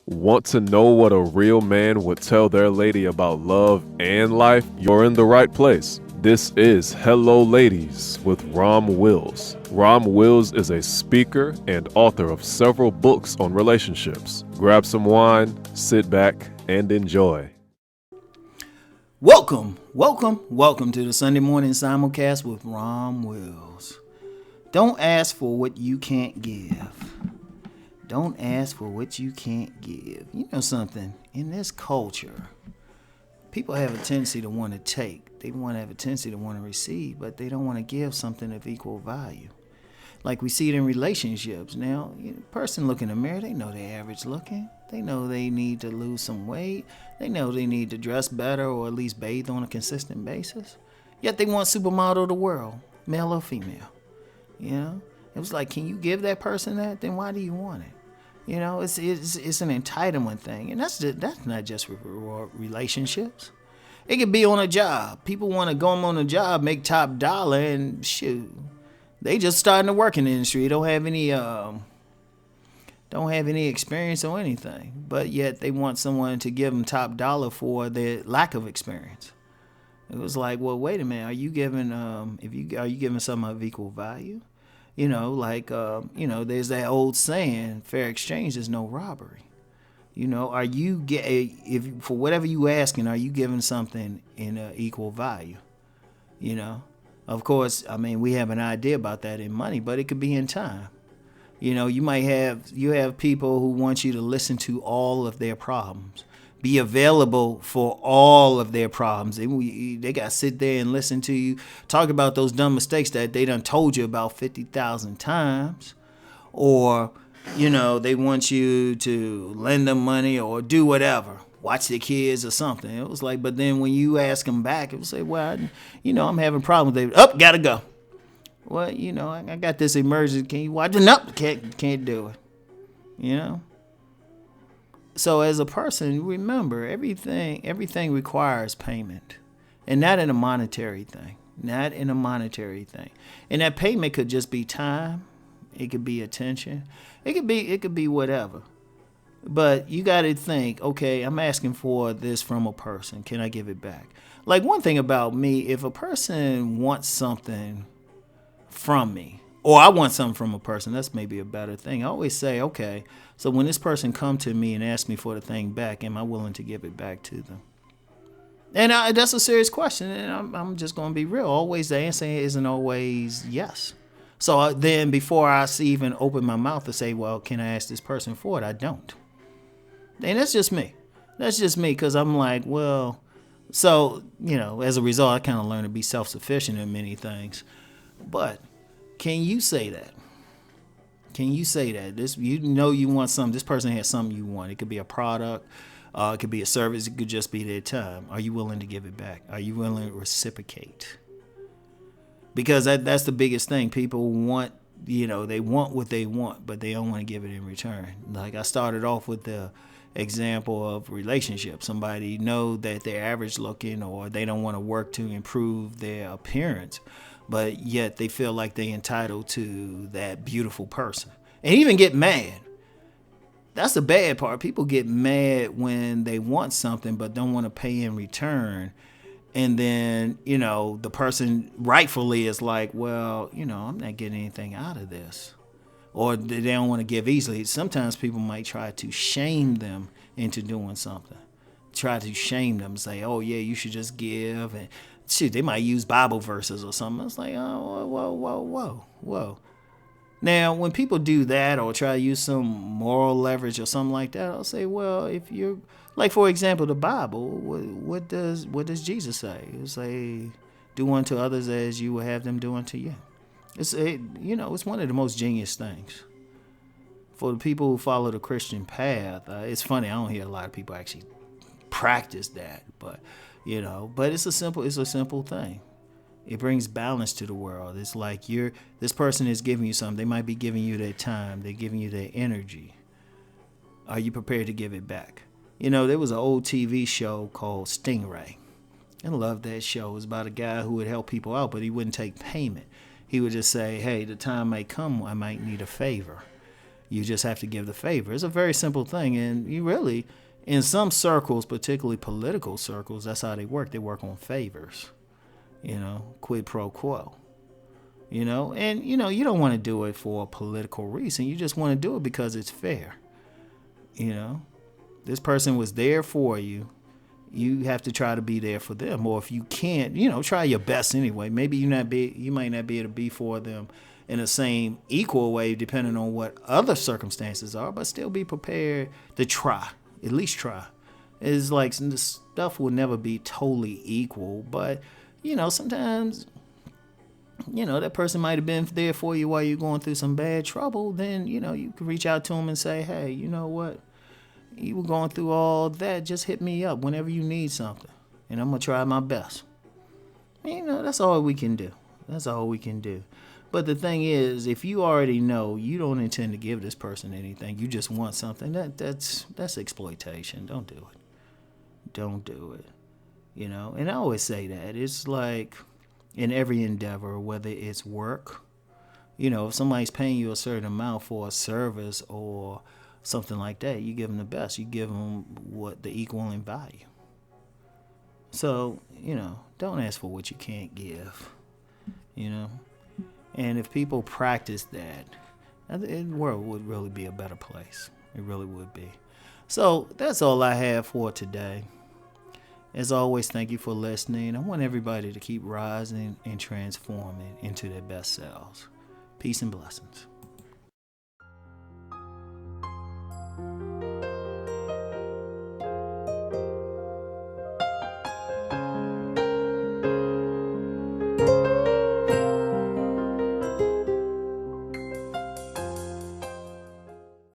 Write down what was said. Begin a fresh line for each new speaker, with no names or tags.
Want to know what a real man would tell their lady about love and life? You're in the right place. This is Hello Ladies with Rom Wills. Rom Wills is a speaker and author of several books on relationships. Grab some wine, sit back, and enjoy.
Welcome to the Sunday morning simulcast with Rom Wills. Don't ask for what you can't give. Don't ask for what you can't give. You know something? In this culture, people have a tendency to want to take. They want to have a tendency to want to receive, but they don't want to give something of equal value. Like we see it in relationships. Now, person looking in the mirror, they know they're average looking. They know they need to lose some weight. They know they need to dress better or at least bathe on a consistent basis. Yet they want supermodel of the world, male or female. It was like, can you give that person that? Then why do you want it? It's an entitlement thing, and that's not just for relationships. It could be on a job. People want to go on a job, make top dollar, and shoot, they just starting to work in the industry. Don't have any experience or anything, but yet they want someone to give them top dollar for their lack of experience. It was like, well, wait a minute. Are you giving something of equal value? There's that old saying, fair exchange is no robbery. Are you for whatever you asking, are you giving something in equal value? Of course, we have an idea about that in money, but it could be in time. You have people who want you to listen to all of their problems, be available for all of their problems. They got to sit there and listen to you talk about those dumb mistakes that they done told you about 50,000 times. Or, they want you to lend them money or do whatever, watch their kids or something. It was like, but then when you ask them back, it would say, well, I'm having problems. They gotta go. Well, I got this emergency. Can you watch it? Nope, can't do it. So as a person, remember, everything requires payment, and not in a monetary thing. And that payment could just be time. It could be attention. It could be whatever. But you got to think, okay, I'm asking for this from a person. Can I give it back? Like, one thing about me, if a person wants something from me, or I want something from a person, that's maybe a better thing. I always say, okay, so when this person come to me and ask me for the thing back, am I willing to give it back to them? And that's a serious question, and I'm just going to be real. Always the answer isn't always yes. So then before I even open my mouth to say, well, can I ask this person for it? I don't. And that's just me. Because I'm like, well, so, as a result, I kind of learned to be self-sufficient in many things. But can you say that? You want something. This person has something you want. It could be a product. It could be a service. It could just be their time. Are you willing to give it back? Are you willing to reciprocate? Because that's the biggest thing. People want, they want what they want, but they don't want to give it in return. Like I started off with the example of relationships. Somebody know that they're average looking, or they don't want to work to improve their appearance, but yet they feel like they're entitled to that beautiful person, and even get mad. That's the bad part. People get mad when they want something but don't want to pay in return. And then, the person rightfully is like, well, I'm not getting anything out of this. Or they don't want to give easily. Sometimes people might try to shame them into doing something. Try to shame them, say, oh, yeah, you should just give. And shoot, they might use Bible verses or something. It's like, oh, whoa. Now, when people do that or try to use some moral leverage or something like that, I'll say, well, if you're, like, for example, the Bible, what does Jesus say? It say, do unto others as you will have them do unto you. It's one of the most genius things. For the people who follow the Christian path, it's funny, I don't hear a lot of people actually practice that, but it's a simple thing. It brings balance to the world. It's like this person is giving you something. They might be giving you their time. They're giving you their energy. Are you prepared to give it back? There was an old TV show called Stingray. I love that show. It was about a guy who would help people out, but he wouldn't take payment. He would just say, hey, the time may come, I might need a favor. You just have to give the favor. It's a very simple thing. And you really, in some circles, particularly political circles, that's how they work. They work on favors, quid pro quo. And you don't want to do it for a political reason. You just want to do it because it's fair. This person was there for you. You have to try to be there for them. Or if you can't, try your best anyway. Maybe you might not be able to be for them in the same equal way, depending on what other circumstances are, but still be prepared to try. At least try. It's like the stuff will never be totally equal, but sometimes that person might have been there for you while you're going through some bad trouble. Then you can reach out to them and say, hey, you know what, you were going through all that, just hit me up whenever you need something, and I'm gonna try my best. That's all we can do. But the thing is, if you already know you don't intend to give this person anything, you just want something, that's exploitation. Don't do it. And I always say that. It's like in every endeavor, whether it's work, if somebody's paying you a certain amount for a service or something like that, you give them the best. You give them what the equal in value. So, don't ask for what you can't give, And if people practice that, the world would really be a better place. It really would be. So that's all I have for today. As always, thank you for listening. I want everybody to keep rising and transforming into their best selves. Peace and blessings.